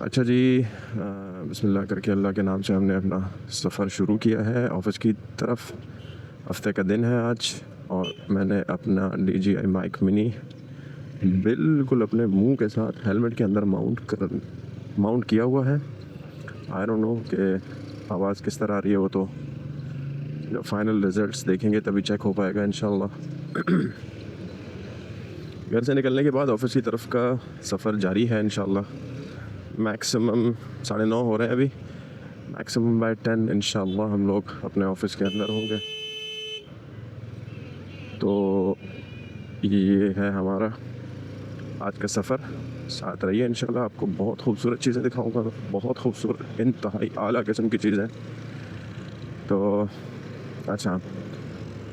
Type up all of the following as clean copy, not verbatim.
अच्छा जी, बिस्मिल्लाह करके अल्लाह के नाम से हमने अपना सफ़र शुरू किया है ऑफ़िस की तरफ। हफ़्ते का दिन है आज और मैंने अपना DJI माइक मिनी बिल्कुल अपने मुंह के साथ हेलमेट के अंदर माउंट किया हुआ है। आई डोंट नो कि आवाज़ किस तरह आ रही है, वो तो जब फाइनल रिज़ल्ट्स देखेंगे तभी चेक हो पाएगा इंशाल्लाह। घर से निकलने के बाद ऑफ़िस की तरफ का सफ़र जारी है इंशाल्लाह। मैक्सिमम 9:30 हो रहे हैं अभी। मैक्सिमम बाय 10 इंशाल्लाह हम लोग अपने ऑफ़िस के अंदर होंगे। तो ये है हमारा आज का सफ़र। साथ रहिए इंशाल्लाह, आपको बहुत खूबसूरत चीज़ें दिखाऊंगा, बहुत खूबसूरत इंतहाई आला किस्म की चीज़ें। तो अच्छा,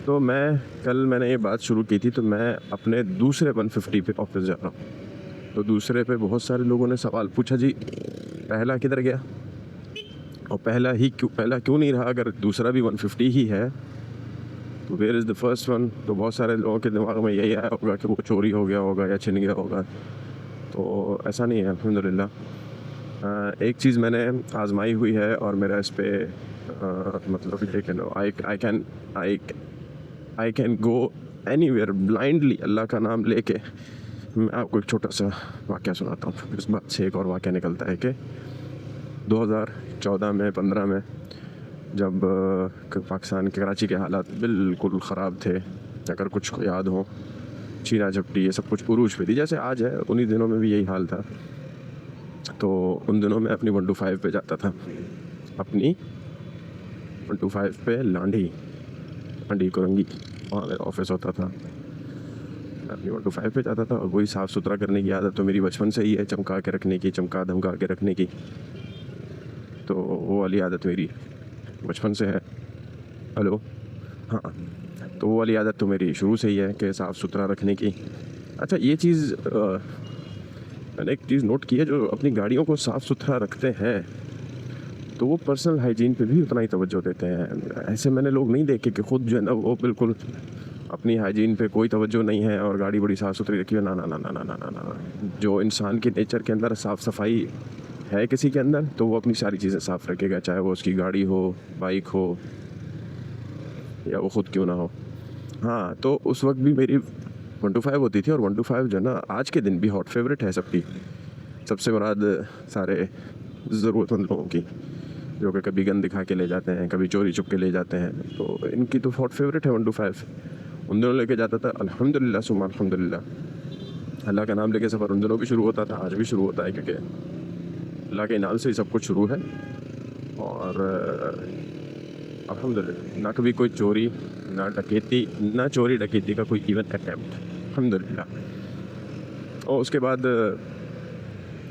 तो मैंने ये बात शुरू की थी, तो मैं अपने दूसरे 150 पे ऑफ़िस जा रहा हूँ। तो दूसरे पे बहुत सारे लोगों ने सवाल पूछा, जी पहला किधर गया और पहला क्यों नहीं रहा, अगर दूसरा भी 150 ही है तो where is the first one. तो बहुत सारे लोगों के दिमाग में यही आया होगा कि वो चोरी हो गया होगा या छिन गया होगा। तो ऐसा नहीं है अल्हम्दुलिल्लाह। एक चीज़ मैंने आजमाई हुई है और मेरा इस पे मतलब ये कि no I can go anywhere blindly, Allah का नाम लेके। मैं आपको एक छोटा सा वाक़या सुनाता हूँ। इस बात से एक और वाक़या निकलता है कि 2014 में 15 में जब पाकिस्तान के कराची के हालात बिल्कुल ख़राब थे, अगर कुछ को याद हो, छीना झपटी ये सब कुछ उरूज पे थी, जैसे आज है उन्हीं दिनों में भी यही हाल था। तो उन दिनों में अपनी 125 पे जाता था, अपनी 125 पे लांडी कुरंगी, वहाँ मेरा ऑफिस होता था। अपनी 125 पे जाता था और वही साफ़ सुथरा करने की आदत तो मेरी बचपन से ही है, चमका के रखने की, चमका धमका के रखने की। तो वो वाली आदत मेरी बचपन से है। हेलो, हाँ, तो वो वाली आदत तो मेरी शुरू से ही है कि साफ़ सुथरा रखने की। अच्छा, ये चीज़ मैंने एक चीज़ नोट की है, जो अपनी गाड़ियों को साफ़ सुथरा रखते हैं तो वो पर्सनल हाइजीन पे भी उतना ही तवज्जो देते हैं। ऐसे मैंने लोग नहीं देखे कि खुद जो है ना वो बिल्कुल अपनी हाइजीन पे कोई तवज्जो नहीं है और गाड़ी बड़ी साफ़ सुथरी रखी है। ना ना ना ना ना ना ना ना, जो इंसान के नेचर के अंदर साफ़ सफाई है किसी के अंदर, तो वो अपनी सारी चीज़ें साफ़ रखेगा, चाहे वो उसकी गाड़ी हो, बाइक हो या वो ख़ुद क्यों ना हो। हाँ, तो उस वक्त भी मेरी 125 होती थी और 125 जो है ना आज के दिन भी हॉट फेवरेट है सबकी, सबसे मुराद सारे ज़रूरतमंद लोगों की, जो कि कभी गन दिखा के ले जाते हैं, कभी चोरी चुप के ले जाते हैं। तो इनकी तो हॉट फेवरेट है 125। उन दिनों लेके जाता था, अल्हम्दुलिल्लाह सुम्मा अल्हम्दुलिल्लाह। अल्लाह का नाम लेके सफ़र उन दिनों भी शुरू होता था, आज भी शुरू होता है, क्योंकि अल्लाह के नाम से ही सब कुछ शुरू है। और अल्हम्दुलिल्लाह ना कभी कोई चोरी, ना डकैती, ना चोरी डकैती का कोई इवन अटैम्प्ट, अल्हम्दुलिल्लाह। और उसके बाद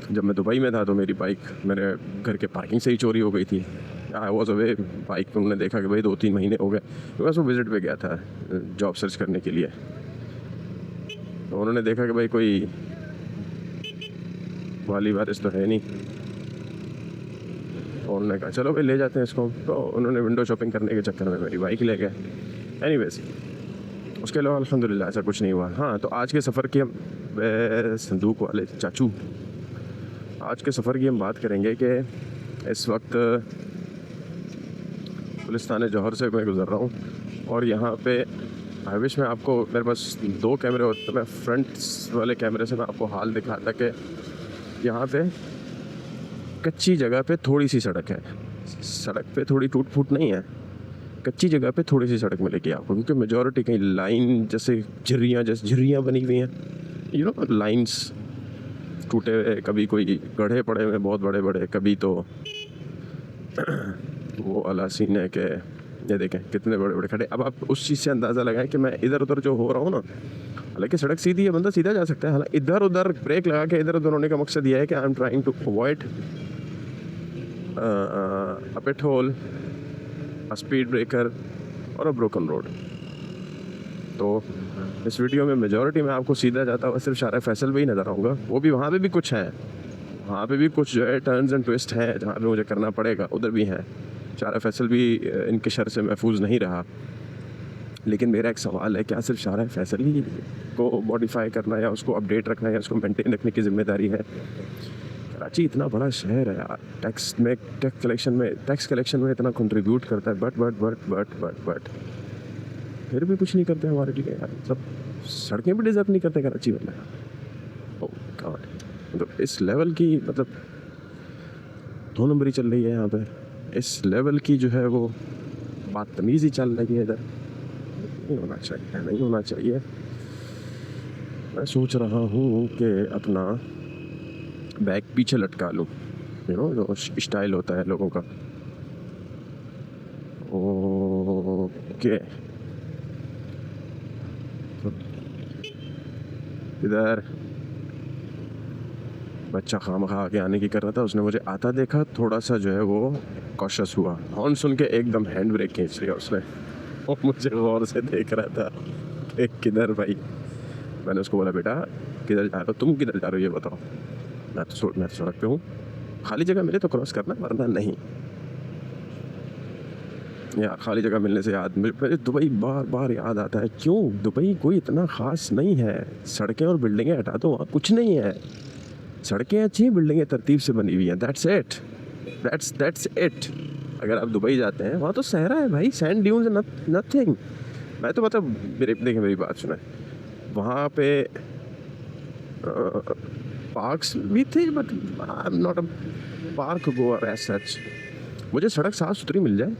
जब मैं दुबई में था तो मेरी बाइक मेरे घर के पार्किंग से ही चोरी हो गई थी। आई वॉज अवे, बाइक पर उन्होंने देखा कि भाई 2-3 महीने हो गए, बस वो विज़िट पे गया था जॉब सर्च करने के लिए। तो उन्होंने देखा कि भाई कोई वाली वारिस तो है नहीं, और उन्होंने कहा चलो भाई ले जाते हैं इसको। तो उन्होंने विंडो शॉपिंग करने के चक्कर में मेरी बाइक ले गए। एनीवेज, उसके अलावा अल्हम्दुलिल्लाह ऐसा कुछ नहीं हुआ। हाँ, तो आज के सफ़र की हम संदूक वाले चाचू, आज के सफ़र की हम बात करेंगे कि इस वक्त गुलिस्तान जौहर से मैं गुज़र रहा हूँ और यहाँ पे आई विश मैं आपको, मेरे पास 2 कैमरे होते तो मैं फ्रंट वाले कैमरे से मैं आपको हाल दिखाता कि यहाँ पे कच्ची जगह पे थोड़ी सी सड़क है। सड़क पे थोड़ी टूट फूट नहीं है, कच्ची जगह पे थोड़ी सी सड़क मिलेगी आपको, क्योंकि मेजॉरिटी कहीं लाइन जैसे झिर्रियाँ बनी हुई हैं, यू नो लाइन्स टूटे हुए, कभी कोई गड्ढे पड़े हुए बहुत बड़े बड़े, कभी तो वो अला सीन है कि ये देखें कितने बड़े बड़े खड्डे। अब आप उस चीज़ से अंदाज़ा लगाएं कि मैं इधर उधर जो हो रहा हूँ ना, हालांकि सड़क सीधी है, बंदा सीधा जा सकता है, हालांकि इधर उधर ब्रेक लगा के इधर उधर होने का मकसद यह है कि I am trying to avoid a pit hole, a speed breaker और अ ब्रोकन रोड। तो इस वीडियो में मेजॉरिटी में आपको सीधा जाता हुआ सिर्फ शारा फैसल पे ही नज़र आऊँगा। वो भी वहाँ पे भी कुछ है, वहाँ पे भी कुछ जो है टर्न्स एंड ट्विस्ट हैं जहाँ पे मुझे करना पड़ेगा, उधर भी हैं। शारा फैसल भी इनके शर से महफूज नहीं रहा। लेकिन मेरा एक सवाल है, क्या सिर्फ शारा फैसल ही को मॉडिफाई करना या उसको अपडेट रखना या उसको मेंटेन रखने की ज़िम्मेदारी है? कराची इतना बड़ा शहर है यार, टैक्स कलेक्शन में इतना कंट्रीब्यूट करता है, बट फिर भी कुछ नहीं करते हमारे लिए यार। मतलब सड़कें भी डिजर्व नहीं करते कराची वाले। ओह गॉड, मतलब इस लेवल की, मतलब 2 नंबरी चल रही है यहाँ पे, इस लेवल की जो है वो बदतमीजी चल रही है इधर। नहीं होना चाहिए, नहीं होना चाहिए। मैं सोच रहा हूँ कि अपना बैग पीछे लटका लूँ, जो स्टाइल होता है लोगों का। ओके, इधर बच्चा खामखा आके आने की कर रहा था, उसने मुझे आता देखा, थोड़ा सा जो है वो कॉशियस हुआ, हॉर्न सुन के एकदम हैंड ब्रेक खींच लिया उसने। और मुझे गौर से देख रहा था कि किधर भाई। मैंने उसको बोला, बेटा किधर जा रहे हो, तुम किधर जा रहे हो ये बताओ। मैं तो सड़क पे हूँ, खाली जगह मिले तो क्रॉस करना, वरना नहीं। यार खाली जगह मिलने से याद, मुझे दुबई बार बार याद आता है। क्यों दुबई कोई इतना ख़ास नहीं है, सड़कें और बिल्डिंगें हटा दो, वहाँ कुछ नहीं है। सड़कें अच्छी हैं, बिल्डिंगें तरतीब से बनी हुई हैं, दैट्स इट। अगर आप दुबई जाते हैं, वहाँ तो सहरा है भाई, सैंड ड्यून्स, नथिंग। मैं तो मतलब मेरी बात सुना, वहाँ पे पार्क्स भी थे, but I am not a park goer as such. मुझे सड़क साफ़ सुथरी मिल जाए,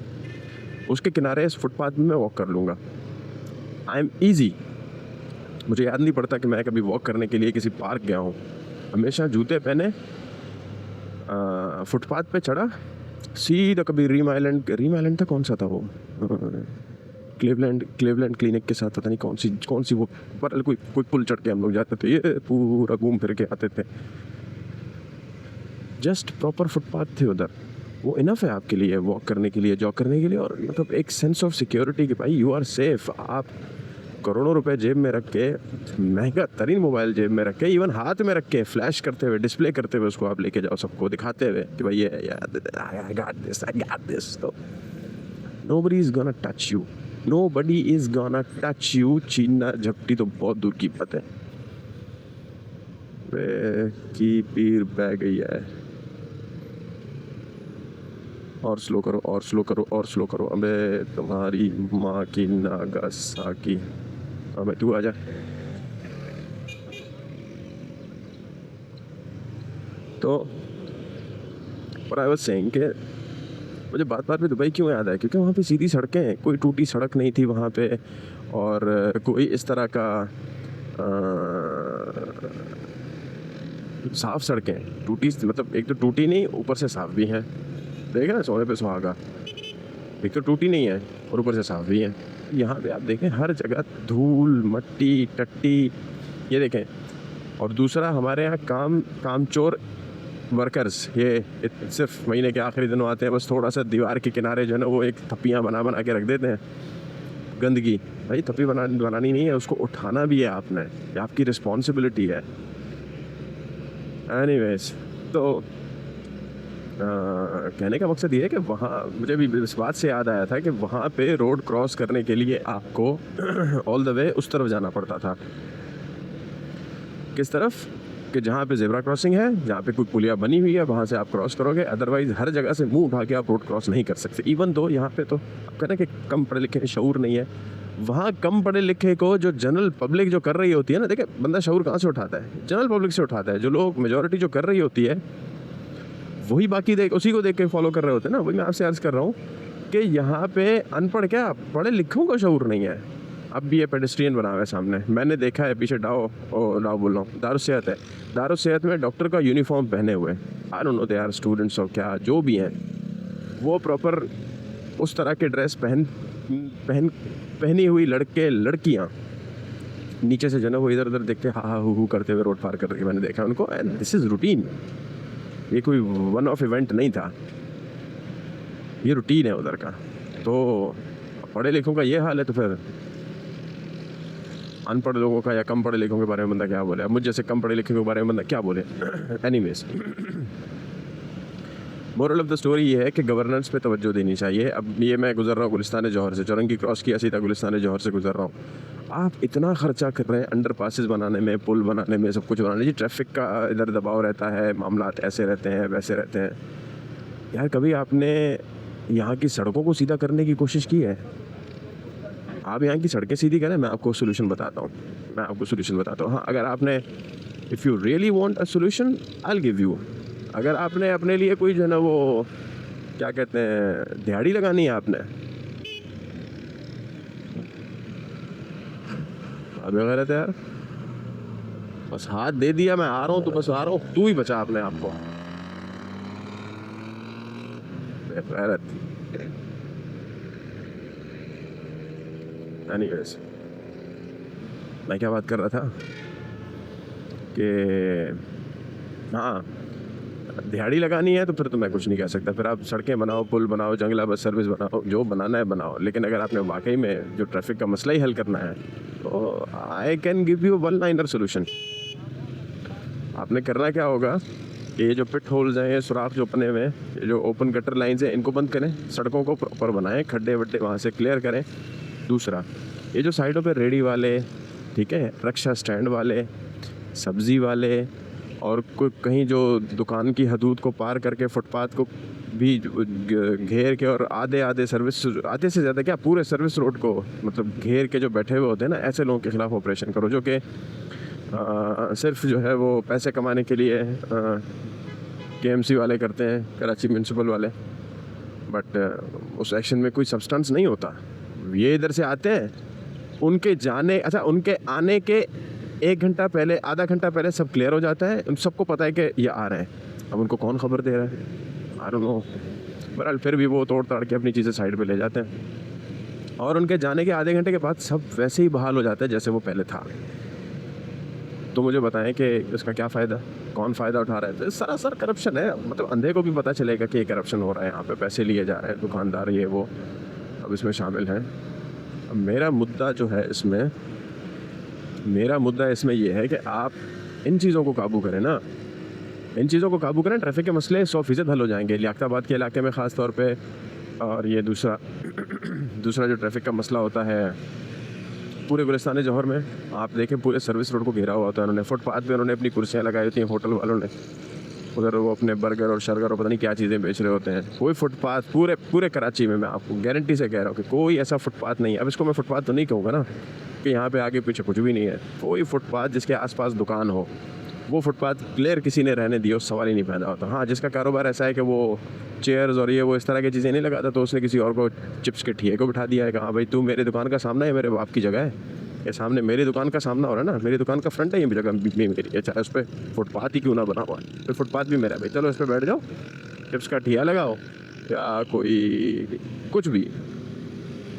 उसके किनारे इस फुटपाथ में मैं वॉक कर लूँगा, आई एम ईजी। मुझे याद नहीं पड़ता कि मैं कभी वॉक करने के लिए किसी पार्क गया हूँ। हमेशा जूते पहने, फुटपाथ पे चढ़ा, सीधा कभी रीम आइलैंड था, कौन सा था वो, क्लीवलैंड क्लिनिक के साथ, पता नहीं कौन सी वो, पर कोई पुल चढ़ के हम लोग जाते थे, ये पूरा घूम फिर के आते थे। जस्ट प्रॉपर फुटपाथ थे उधर, वो इनफ है आपके लिए वॉक करने के लिए, जॉग करने के लिए, और मतलब एक सेंस ऑफ सिक्योरिटी कि भाई यू आर सेफ। आप करोड़ों रुपए जेब में रख के, महंगा तरीन मोबाइल जेब में रख के, इवन हाथ में रख के, फ्लैश करते हुए, डिस्प्ले करते हुए उसको आप लेके जाओ सबको दिखाते हुए कि भाई ये आई गॉट दिस। तो nobody is gonna touch you. छीनना झपटी तो बहुत दूर की बात है। वे की पीर बह गई है। और स्लो करो। अबे तुम्हारी माँ की नागासाकी। अबे तू आजा। तो और आई वाज सेइंग कि मुझे बात पे दुबई क्यों याद है, क्योंकि वहाँ पे सीधी सड़कें हैं, कोई टूटी सड़क नहीं थी वहाँ पे, और कोई इस तरह का साफ सड़कें, टूटी मतलब एक तो टूटी नहीं, ऊपर से साफ भी हैं। देखें ना, सोने पे सुहागा, एक तो टूटी नहीं है और ऊपर से साफ भी है। यहाँ पे आप देखें हर जगह धूल, मट्टी, टट्टी, ये देखें। और दूसरा, हमारे यहाँ कामचोर वर्कर्स, ये सिर्फ महीने के आखिरी दिनों आते हैं, बस थोड़ा सा दीवार के किनारे जो है ना वो एक थप्पियाँ बना के रख देते हैं, गंदगी। भाई थप्पी बनानी नहीं है, उसको उठाना भी है आपने, ये आपकी रिस्पॉन्सिबिलिटी है। एनीवेज, तो कहने का मकसद ये है कि वहाँ मुझे भी इस बात से याद आया था कि वहाँ पे रोड क्रॉस करने के लिए आपको ऑल द वे उस तरफ जाना पड़ता था। किस तरफ? कि जहाँ पे ज़ेब्रा क्रॉसिंग है, जहाँ पे कोई पुलिया बनी हुई है, वहाँ से आप क्रॉस करोगे। अदरवाइज़ हर जगह से मुंह उठा के आप रोड क्रॉस नहीं कर सकते। इवन दो यहाँ पे तो आप कहते हैं कि कम पढ़े लिखे शऊर नहीं है, वहाँ कम पढ़े लिखे को जो जनरल पब्लिक जो कर रही होती है ना, देखिए बंदा शऊर कहाँ से उठाता है? जनरल पब्लिक से उठाता है। जो लोग मेजॉरिटी जो कर रही होती है वही बाकी उसी को देख के फॉलो कर रहे होते हैं ना। वही मैं आपसे अर्ज़ कर रहा हूँ कि यहाँ पे अनपढ़ क्या, पढ़े लिखों का शऊर नहीं है। अब भी ये पेडेस्ट्रियन बना हुआ है सामने, मैंने देखा है पीछे डाओ बोल रहा हूँ, दारुस्सेहत है, दारुस्सेहत में डॉक्टर का यूनिफॉर्म पहने हुए, I don't know they are students और क्या जो भी हैं, वो प्रॉपर उस तरह के ड्रेस पहनी हुई लड़के लड़कियाँ नीचे से जो ना वो इधर उधर देखते हा हू करते हुए रोड पार कर रहे, मैंने देखा उनको। एंड दिस इज़ रूटीन, ये कोई वन ऑफ इवेंट नहीं था, ये रूटीन है उधर का। तो पढ़े लिखों का ये हाल है, तो फिर अनपढ़ लोगों का या कम पढ़े लिखों के बारे में बंदा क्या बोले? अब मुझ जैसे कम पढ़े लिखे के बारे में बंदा क्या बोले? Anyways, moral of the story ये है कि गवर्नेंस पे तवज्जो देनी चाहिए। अब ये मैं गुजर रहा हूँ गुलिस्तान जौहर से, चौरंगी क्रॉस किया, सीधा गुलिस्तान जौहर से गुजर रहा हूँ। आप इतना खर्चा कर रहे हैं अंडर पासेस बनाने में, पुल बनाने में, सब कुछ बनाने में। ट्रैफिक का इधर दबाव रहता है, मामलात ऐसे रहते हैं वैसे रहते हैं। यार कभी आपने यहाँ की सड़कों को सीधा करने की कोशिश की है? आप यहाँ की सड़कें सीधी करें, मैं आपको सोल्यूशन बताता हूँ। हाँ, अगर आपने if you really want a solution I will give you. अगर आपने अपने लिए कोई जो है ना वो क्या कहते हैं दिहाड़ी लगानी है आपने, अबे गलत है यार। बस हाथ दे दिया, मैं आ रहा हूँ तो बस आ रहा हूँ, तू ही बचा अपने आप को। गलत। एनीवेज, मैं क्या बात कर रहा था कि हाँ, दिहाड़ी लगानी है तो फिर तो मैं कुछ नहीं कह सकता। फिर आप सड़कें बनाओ, पुल बनाओ, जंगला बस सर्विस बनाओ, जो बनाना है बनाओ। लेकिन अगर आपने वाकई में जो ट्रैफिक का मसला ही हल करना है तो I can give you one liner solution. आपने करना क्या होगा कि ये जो पिट होल्स हैं, ये सुराख जो बने हुए हैं, ये जो ओपन गटर लाइन्स हैं, इनको बंद करें, सड़कों को प्रॉपर बनाएं, खड्डे वड्डे वहाँ से क्लियर करें। दूसरा, ये जो साइडों पे रेडी वाले, ठीक है, रक्षा स्टैंड वाले, सब्ज़ी वाले और कोई कहीं जो दुकान की हदूद को पार करके फुटपाथ को भी घेर के और आधे से ज़्यादा क्या पूरे सर्विस रोड को मतलब घेर के जो बैठे हुए होते हैं ना, ऐसे लोगों के ख़िलाफ़ ऑपरेशन करो जो कि सिर्फ जो है वो पैसे कमाने के लिए KMC वाले करते हैं, कराची म्यूनसिपल वाले। बट उस एक्शन में कोई सब्सटेंस नहीं होता। ये इधर से आते हैं, उनके आने के 1 घंटा पहले, आधा घंटा पहले सब क्लियर हो जाता है, उन सबको पता है कि ये आ रहे हैं। अब उनको कौन खबर दे रहा है, आई डोंट नो। बहरहाल फिर भी वो तोड़ ताड़ के अपनी चीज़ें साइड पे ले जाते हैं और उनके जाने के आधे घंटे के बाद सब वैसे ही बहाल हो जाता है जैसे वो पहले था। तो मुझे बताएं कि इसका क्या फ़ायदा, कौन फ़ायदा उठा रहा है? तो सरासर करप्शन है। मतलब अंधे को भी पता चलेगा कि ये करप्शन हो रहा है, यहाँ पे पैसे लिए जा रहे हैं, दुकानदार ये वो अब इसमें शामिल हैं। अब मेरा मुद्दा इसमें ये है कि आप इन चीज़ों को काबू करें ना, ट्रैफिक के मसले 100% हल हो जाएंगे लियाकताबाद के इलाके में ख़ास तौर पे। और ये दूसरा जो ट्रैफिक का मसला होता है पूरे गुलिस्तान जौहर में, आप देखें पूरे सर्विस रोड को घेरा हुआ होता है उन्होंने। फुटपाथ पे उन्होंने अपनी कुर्सियाँ लगाई होती हैं होटल वालों ने, उधर वो अपने बर्गर और शर्गर और पता नहीं क्या चीज़ें बेच रहे होते हैं। कोई फुटपाथ पूरे कराची में, मैं आपको गारंटी से कह रहा हूँ कि कोई ऐसा फुटपाथ नहीं है। अब इसको मैं फुटपाथ तो नहीं कहूँगा ना कि यहाँ पे आगे पीछे कुछ भी नहीं है। कोई फुटपाथ जिसके आसपास दुकान हो, वो फुटपाथ क्लियर किसी ने रहने दिया, उस सवाल ही नहीं पैदा होता। हाँ, जिसका कारोबार ऐसा है कि वो चेयर्स और ये वो इस तरह की चीज़ें नहीं लगाता, तो उसने किसी और को चिप्स के ठिए को बिठा दिया है कि हाँ भाई तू मेरे दुकान का सामना है, मेरे बाप की जगह है, ये सामने मेरी दुकान का सामना हो रहा है ना, मेरी दुकान का फ्रंट है, ये जगह भी मेरी है, चाहे उस पर फुटपाथ ही क्यों ना बना हुआ है, तो फुटपाथ भी मेरा है भाई, चलो इस पर बैठ जाओ, चिप्स का ठिया लगाओ या कोई कुछ भी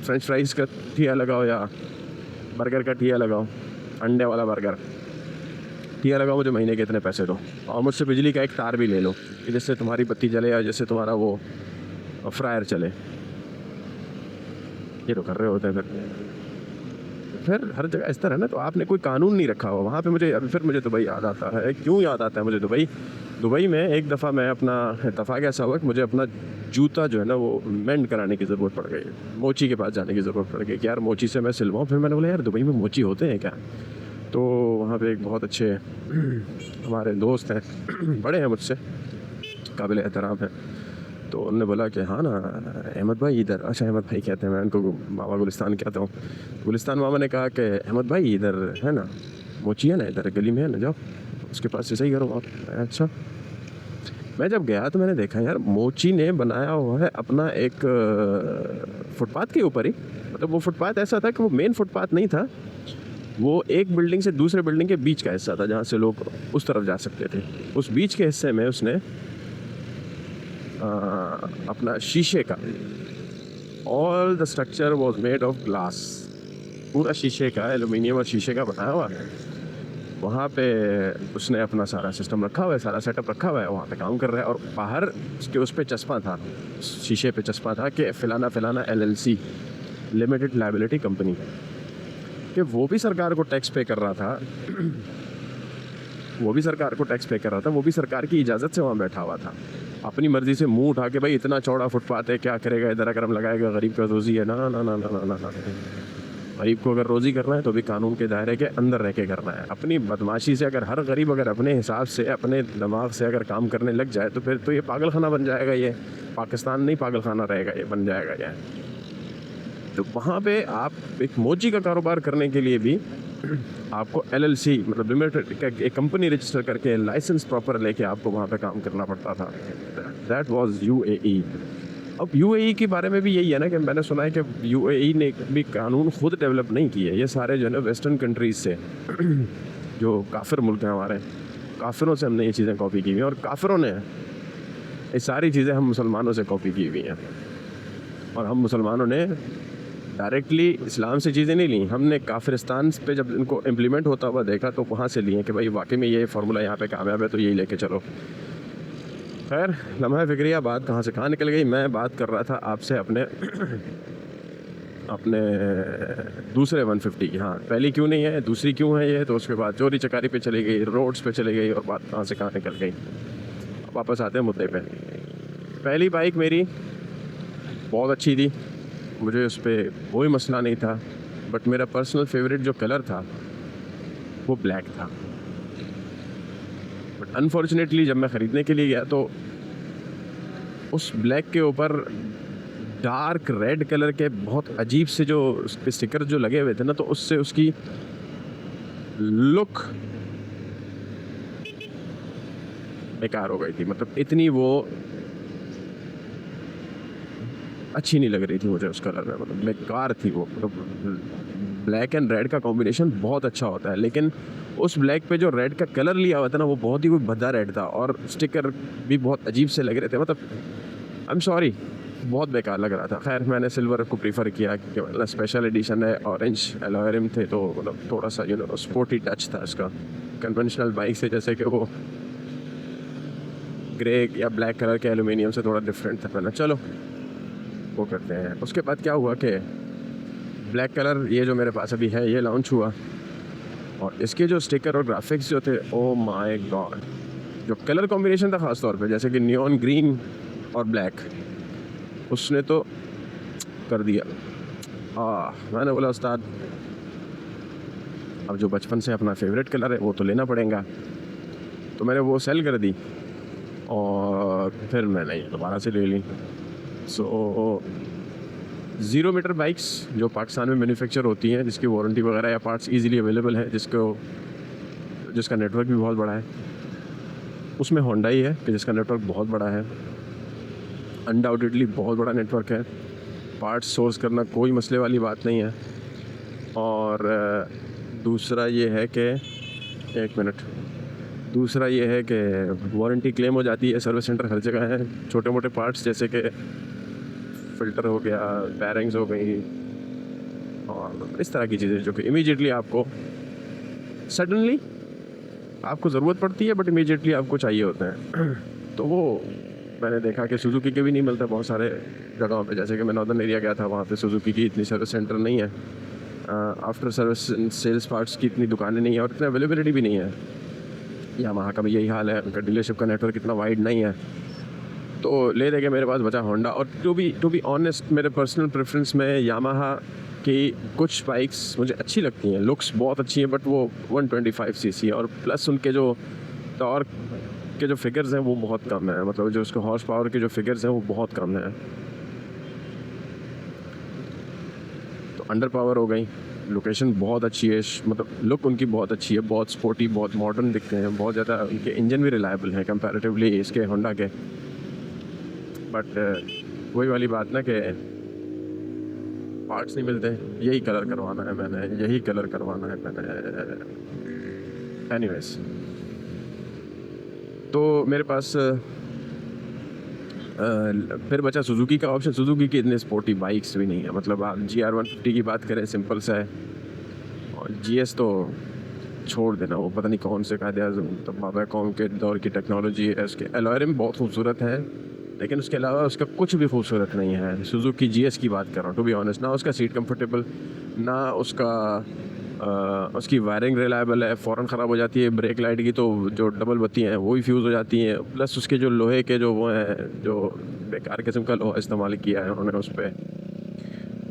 फ्रेंच फ्राइज़ का ठिया लगाओ या बर्गर का ठिया लगाओ, अंडे वाला बर्गर ठिया लगाओ, मुझे महीने के इतने पैसे दो और मुझसे बिजली का एक तार भी ले लो कि जिससे तुम्हारी बत्ती जले या जिससे तुम्हारा वो फ्रायर चले। ये तो कर रहे होते हैं फिर हर जगह इस तरह ना, तो आपने कोई कानून नहीं रखा हुआ वहाँ पे। मुझे दुबई याद आता है। क्यों याद आता है मुझे दुबई में एक दफ़ा मैं अपना इत्तफ़ाक़ ऐसा हुआ कि मुझे अपना जूता जो है ना वो मेंड कराने की ज़रूरत पड़ गई, मोची के पास जाने की ज़रूरत पड़ गई कि यार मोची से मैं सिलवाऊँ। फिर मैंने बोला यार दुबई में मोची होते हैं क्या? तो वहाँ पे एक बहुत अच्छे हमारे दोस्त हैं, बड़े हैं मुझसे, काबिल एहतराम हैं, तो उन्होंने बोला कि हाँ ना अहमद भाई इधर, अच्छा अहमद भाई कहते हैं, मैं उनको मामा गुलिस्तान कहता हूँ। गुलिस्तान मामा ने कहा कि अहमद भाई इधर है ना मोची है ना, इधर गली में है ना, जाओ उसके पास से सही करो आप। अच्छा, मैं जब गया तो मैंने देखा यार मोची ने बनाया हुआ है अपना एक फुटपाथ के ऊपर ही, मतलब वो फुटपाथ ऐसा था कि वो मेन फुटपाथ नहीं था, वो एक बिल्डिंग से दूसरे बिल्डिंग के बीच का हिस्सा था जहाँ से लोग उस तरफ जा सकते थे। उस बीच के हिस्से में उसने अपना शीशे का, all the structure was made of glass, पूरा शीशे का, एल्युमिनियम और शीशे का बनाया हुआ है। वहाँ पे उसने अपना सारा सिस्टम रखा हुआ है, सारा सेटअप रखा हुआ है, वहाँ पे काम कर रहा है। और बाहर उसके उस पर चस्पा था, शीशे पे चस्पा था कि फ़लाना LLC लिमिटेड लायबिलिटी कंपनी, कि वो भी सरकार को टैक्स पे कर रहा था, वो भी सरकार की इजाज़त से वहाँ बैठा हुआ था। अपनी मर्ज़ी से मुंह उठा के भाई इतना चौड़ा फुटपाथ है क्या करेगा, इधर अकरम लगाएगा, गरीब का रोज़ी है, ना ना ना ना ना ना ना। गरीब को अगर रोज़ी करना है तो भी कानून के दायरे के अंदर रह के करना है। अपनी बदमाशी से अगर हर गरीब अगर अपने हिसाब से अपने दिमाग से अगर काम करने लग जाए तो फिर तो ये पागल खाना बन जाएगा, ये पाकिस्तान नहीं पागल खाना रहेगा, ये बन जाएगा ये। तो वहाँ पे आप एक मोची का कारोबार करने के लिए भी आपको LLC मतलब लिमिटेड एक कंपनी रजिस्टर करके लाइसेंस प्रॉपर लेके आपको वहाँ पे काम करना पड़ता था। That was UAE। अब UAE के बारे में भी यही है ना कि मैंने सुना है कि UAE ने भी कानून खुद डेवलप नहीं किए, ये सारे जो है ना वेस्टर्न कंट्रीज़ से जो काफिर मुल्क हैं हमारे, काफिरों से हमने ये चीज़ें कॉपी की हुई हैं और काफिरों ने ये सारी चीज़ें हम मुसलमानों से कॉपी की हुई हैं। और हम मुसलमानों ने डायरेक्टली इस्लाम से चीज़ें नहीं ली, हमने काफिरिस्तान पे जब इनको इम्प्लीमेंट होता हुआ देखा तो वहाँ से लिए कि भाई वाकई में ये फार्मूला यहाँ पे कामयाब है तो यही लेके चलो। खैर लम्हा फ़िक्रिया, बात कहाँ से कहाँ निकल गई। मैं बात कर रहा था आपसे अपने अपने दूसरे 150 की। हाँ, पहली क्यों नहीं है, दूसरी क्यों है ये, तो उसके बाद चोरी चकारी पे चली गई, रोड्स पे चली गई और बात कहाँ से कहाँ निकल गई। अब वापस आते हैं मुद्दे पे। पहली बाइक मेरी बहुत अच्छी थी, मुझे उस पर कोई मसला नहीं था, बट मेरा पर्सनल फेवरेट जो कलर था वो ब्लैक था। बट अनफॉर्चुनेटली जब मैं ख़रीदने के लिए गया तो उस ब्लैक के ऊपर डार्क रेड कलर के बहुत अजीब से जो उस पर स्टिकर जो लगे हुए थे ना, तो उससे उसकी लुक बेकार हो गई थी। मतलब इतनी वो अच्छी नहीं लग रही थी मुझे उस कलर में, मतलब बेकार थी वो। मतलब ब्लैक एंड रेड का कॉम्बिनेशन बहुत अच्छा होता है, लेकिन उस ब्लैक पे जो रेड का कलर लिया हुआ था ना वो बहुत ही कोई भद्दा रेड था और स्टिकर भी बहुत अजीब से लग रहे थे। मतलब आई एम सॉरी, बहुत बेकार लग रहा था। खैर मैंने सिल्वर को प्रीफर किया क्योंकि मतलब स्पेशल एडिशन है, ऑरेंज एलॉय रिम थे तो मतलब थोड़ा सा स्पोर्टी टच था इसका कन्वेंशनल बाइक से, जैसे कि वो ग्रे या ब्लैक कलर के एलुमिनियम से थोड़ा डिफरेंट था। मैंने चलो वो करते हैं। उसके बाद क्या हुआ कि ब्लैक कलर ये जो मेरे पास अभी है ये लॉन्च हुआ और इसके जो स्टिकर और ग्राफिक्स जो थे, ओ माय गॉड, जो कलर कॉम्बिनेशन था ख़ास तौर पे जैसे कि नियॉन ग्रीन और ब्लैक, उसने तो कर दिया। मैंने बोला उस्ताद अब जो बचपन से अपना फेवरेट कलर है वो तो लेना पड़ेगा, तो मैंने वो सेल कर दी और फिर मैंने दोबारा से ले ली। सो 0 मीटर बाइक्स जो पाकिस्तान में मैन्युफैक्चर होती हैं, जिसकी वारंटी वगैरह या पार्ट्स इजीली अवेलेबल है, जिसका नेटवर्क भी बहुत बड़ा है, उसमें होंडा ही है कि जिसका नेटवर्क बहुत बड़ा है, अनडाउटेडली बहुत बड़ा नेटवर्क है। पार्ट्स सोर्स करना कोई मसले वाली बात नहीं है। और दूसरा ये है कि दूसरा ये है कि वारंटी क्लेम हो जाती है, सर्विस सेंटर हर जगह है। छोटे मोटे पार्ट्स जैसे कि फ़िल्टर हो गया, बैरिंग्स हो गई और इस तरह की चीज़ें जो कि इमीडिएटली आपको सडनली आपको ज़रूरत पड़ती है बट इमीडिएटली आपको चाहिए होते हैं। तो वो मैंने देखा कि सुजुकी के भी नहीं मिलता बहुत सारे जगहों पे। जैसे कि मैं नॉर्दर्न एरिया गया था, वहाँ पे सुजुकी की इतनी सर्विस सेंटर नहीं है, आफ्टर सर्विस सेल्स पार्ट्स की इतनी दुकानें नहीं है और इतनी अवेलेबिलिटी भी नहीं है। यामाहा का भी यही हाल है, उनका डीलरशिप का नेटवर्क इतना वाइड नहीं है। तो ले दे के मेरे पास बचा होंडा। और टू बी ऑनेस्ट मेरे पर्सनल प्रेफरेंस में यामाहा की कुछ बाइक्स मुझे अच्छी लगती हैं, लुक्स बहुत अच्छी हैं, बट वो 125 सीसी और प्लस उनके जो टॉर्क के जो फिगर्स हैं वो बहुत कम है। मतलब जो उसके हॉर्स पावर के जो फिगर्स हैं वो बहुत कम है। तो अंडर पावर हो गई, लोकेशन बहुत अच्छी है, मतलब लुक उनकी बहुत अच्छी है, बहुत स्पोर्टी, बहुत मॉडर्न दिखते हैं, बहुत ज़्यादा उनके इंजन भी रिलायबल हैं कंपैरेटिवली इसके होंडा के। बट वही वाली बात ना कि पार्ट्स नहीं मिलते, यही कलर करवाना है मैंने। एनीवेज, तो मेरे पास फिर बचा सुजुकी का ऑप्शन। सुजुकी की इतने स्पोर्टी बाइक्स भी नहीं है। मतलब आप GR 150 की बात करें, सिंपल सा है, और GS तो छोड़ देना, वो पता नहीं कौन से कायदे आज़म तो बाबा कौम के दौर की टेक्नोलॉजी है। उसके एलॉय रिम बहुत खूबसूरत है, लेकिन उसके अलावा उसका कुछ भी खूबसूरत नहीं है। सुजुकी GS की बात कर रहा हूँ, टू बी ऑनेस्ट, ना उसका सीट कंफर्टेबल, ना उसकी वायरिंग रिलायबल है, फ़ौरन ख़राब हो जाती है। ब्रेक लाइट की तो जो डबल बत्ती हैं वो ही फ्यूज़ हो जाती हैं, प्लस उसके जो लोहे के जो वो हैं, जो बेकार किस्म का लोहा इस्तेमाल किया है उन्होंने उस पर,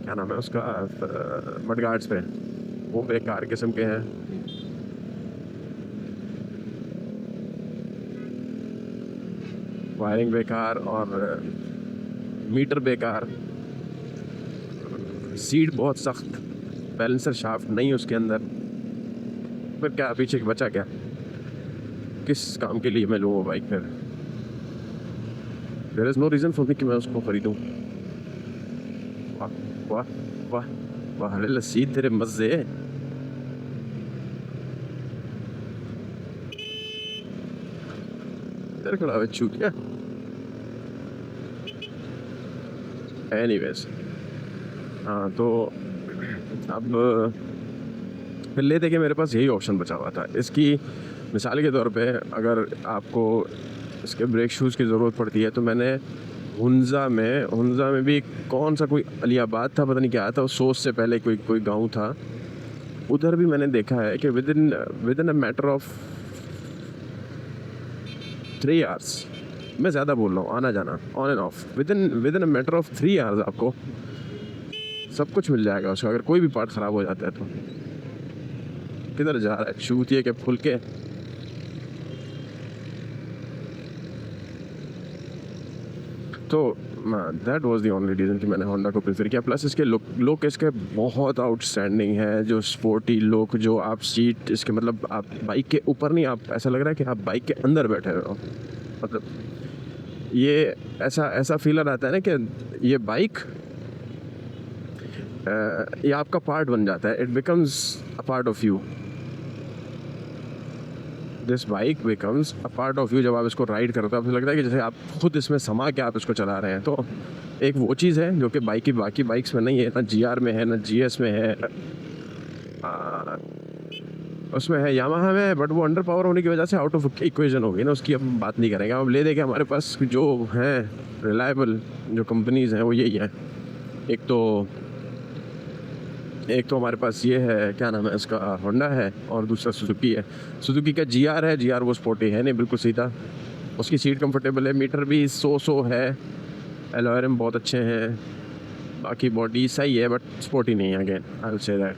क्या नाम है उसका, मडगार्ड्स पे, वो बेकार किस्म के हैं। वायरिंग बेकार और मीटर बेकार, सीट बहुत सख्त, बैलेंसर शाफ्ट नहीं उसके अंदर। फिर क्या पीछे बचा क्या, किस काम के लिए मैं लूँ वो बाइक? फिर there is no reason for me कि मैं उसको खरीदूँ। वाह वाह वाह वाह, अरे लस्सी तेरे मज़े। इधर खड़ा है चूतिया। एनीवेज, हाँ तो अब फिर ले दे के मेरे पास यही ऑप्शन बचा हुआ था। इसकी मिसाल के तौर पे अगर आपको इसके ब्रेक शूज़ की ज़रूरत पड़ती है तो मैंने हुंजा में भी कौन सा कोई अलियाबाद था, पता नहीं क्या था, उस सोच से पहले कोई गांव था, उधर भी मैंने देखा है कि with in a matter of 3 hours, मैं ज़्यादा बोल रहा हूँ, आना जाना on end of, with in a matter of 3 hours आपको सब कुछ मिल जाएगा उसका, अगर कोई भी पार्ट ख़राब हो जाता है तो। किधर जा रहा है चूतिए के फुल के? तो that was the only reason कि मैंने होंडा को प्रेफर किया। प्लस इसके लुक इसके बहुत आउटस्टैंडिंग है, जो स्पोर्टी लुक, जो आप सीट इसके, मतलब आप बाइक के ऊपर नहीं, आप ऐसा लग रहा है कि आप बाइक के अंदर बैठे हुए हो। मतलब ये ऐसा फीलर आता है ना कि ये बाइक ये आपका पार्ट बन जाता है, it becomes a part of you. This bike becomes a part of you. जब आप इसको राइड करते हो आपको लगता है कि जैसे आप खुद इसमें समा के आप इसको चला रहे हैं। तो एक वो चीज़ है जो कि बाइक की बाकी बाइक्स में नहीं है, ना GR में है, ना GS में है, उसमें है, यामाहा में है, बट वो अंडर पावर होने की वजह से आउट ऑफ इक्वेशन हो गई ना, उसकी हम बात नहीं करेंगे। अब ले दे के हमारे पास जो हैं रिलायबल जो कंपनीज़ हैं वो यही हैं। एक तो हमारे पास ये है, क्या नाम है इसका, होंडा है, और दूसरा सुजुकी है। सुजुकी का GR है, GR वो स्पोर्टी है नहीं, बिल्कुल सीधा, उसकी सीट कंफर्टेबल है, मीटर भी सो है, एलॉय रिम बहुत अच्छे हैं, बाकी बॉडी सही है बट स्पोर्टी नहीं है, again I will say that.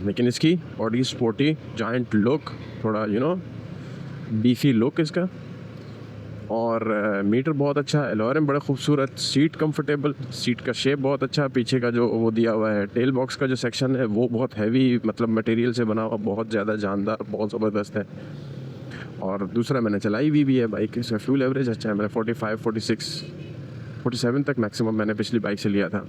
लेकिन इसकी बॉडी स्पोर्टी, जायंट लुक, थोड़ा बीफी लुक इसका, और मीटर बहुत अच्छा, एलॉय रिम बड़ा खूबसूरत, सीट कंफर्टेबल, सीट का शेप बहुत अच्छा, पीछे का जो वो दिया हुआ है टेल बॉक्स का जो सेक्शन है वो बहुत हैवी, मतलब मटेरियल से बना हुआ, बहुत ज़्यादा जानदार, बहुत ज़बरदस्त है। और दूसरा मैंने चलाई भी है बाइक, इसका फ्यूल एवरेज अच्छा है। मैंने 45, 46, 47 तक मैक्सिमम मैंने पिछली बाइक से लिया था।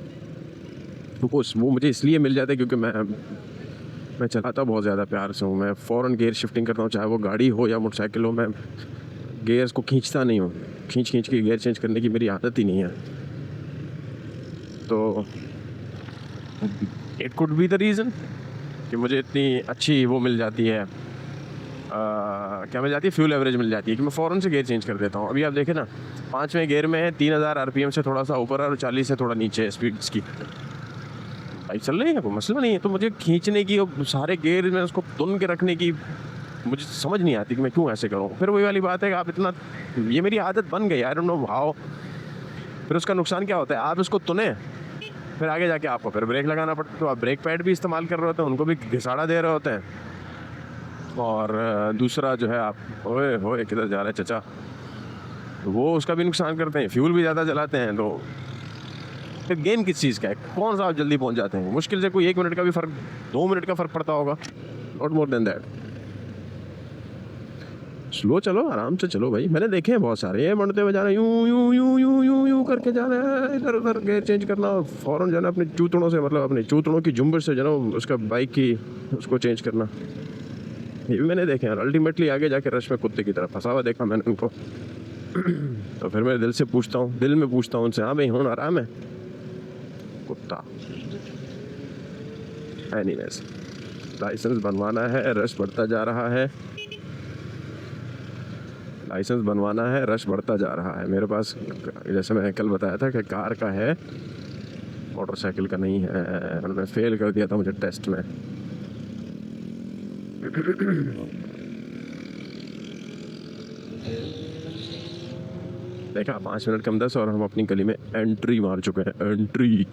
वो मुझे इसलिए मिल जाता है क्योंकि मैं चलाता बहुत ज़्यादा प्यार से हूँ, मैं फ़ौरन गियर शिफ्टिंग करता हूँ, चाहे वो गाड़ी हो या मोटरसाइकिल हो। मैं गेयर्स को खींचता नहीं हूँ, खींच के गियर चेंज करने की मेरी आदत ही नहीं है। तो it could be the reason कि मुझे इतनी अच्छी वो मिल जाती है, क्या मिल जाती है, फ्यूल एवरेज मिल जाती है कि मैं फ़ौरन से गियर चेंज कर देता हूँ। अभी आप देखें ना, 5वें गियर में है, 3000 RPM से थोड़ा सा ऊपर और 40 से थोड़ा नीचे है स्पीड इसकी, बाइक चल रही है, कोई मसला नहीं है। तो मुझे खींचने की और सारे गियर में उसको तुन के रखने की मुझे समझ नहीं आती कि मैं क्यों ऐसे करूँ। फिर वही वाली बात है कि आप इतना, ये मेरी आदत बन गई, आई डोंट नो हाउ। फिर उसका नुकसान क्या होता है, आप इसको तुने, फिर आगे जाके आपको फिर ब्रेक लगाना पड़ता है, तो आप ब्रेक पैड भी इस्तेमाल कर रहे होते हैं, उनको भी घिसाड़ा दे रहे होते हैं। और दूसरा जो है, आप ओए होए किधर जा रहे हैं चचा, वो उसका भी नुकसान करते हैं, फ्यूल भी ज़्यादा जलाते हैं। तो फिर गेम किस चीज़ का है, कौन सा आप जल्दी पहुंच जाते हैं? मुश्किल से कोई 1 मिनट का भी फ़र्क, 2 मिनट का फ़र्क पड़ता होगा, not more than that. Slow चलो, आराम से चलो भाई। मैंने देखे हैं बहुत सारे, ये बढ़ते हुए जा रहे हैं, यूं करके जा रहे हैं, इधर उधर गियर चेंज करना, और फ़ौरन जाना अपने चूतड़ों से, मतलब अपने चूतड़ों की जुम्बश से जो ना उसका बाइक की उसको चेंज करना, ये भी मैंने देखे हैं। अल्टीमेटली आगे जाके रश में कुत्ते की तरफ फंसा हुआ देखा मैंने उनको। तो फिर मैं दिल में पूछता हूँ उनसे, हाँ भाई हूँ आराम है, कुत्ता। एनीवेज, लाइसेंस बनवाना है, रश बढ़ता जा रहा है, लाइसेंस बनवाना है, रश बढ़ता जा रहा है। मेरे पास, जैसे मैंने कल बताया था कि कार का है, मोटरसाइकिल का नहीं है। उन्होंने फेल कर दिया था मुझे टेस्ट में। देखा, 5 मिनट कम 10 और हम अपनी गली में एंट्री मार चुके हैं, एंट्री।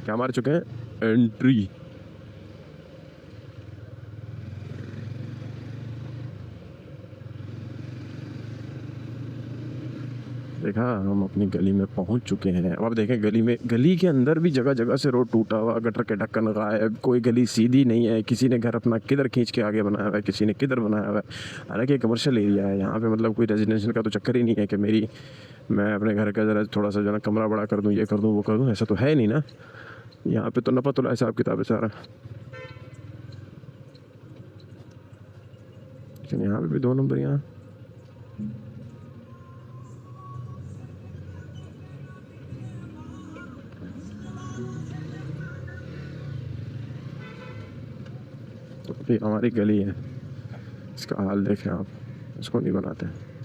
क्या मार चुके हैं, एंट्री। देखा, हम अपनी गली में पहुंच चुके हैं। अब देखें गली के अंदर भी जगह जगह से रोड टूटा हुआ, गटर के ढक्कन गायब, कोई गली सीधी नहीं है। किसी ने घर अपना किधर खींच के आगे बनाया हुआ है, किसी ने किधर बनाया हुआ है। हालांकि कमर्शियल एरिया है यहाँ पे, मतलब कोई रेजिडेंशियल का तो चक्कर ही नहीं है कि मैं अपने घर का ज़रा थोड़ा सा जो है ना कमरा बड़ा कर दूँ, ये कर दूँ, वो कर दूँ, ऐसा तो है नहीं ना। यहाँ पे तो नपा तुला हिसाब किताब है सारा। लेकिन यहाँ पे भी 2 नंबर यहाँ। तो ये हमारी गली है, इसका हाल देखें आप, इसको नहीं बनाते हैं।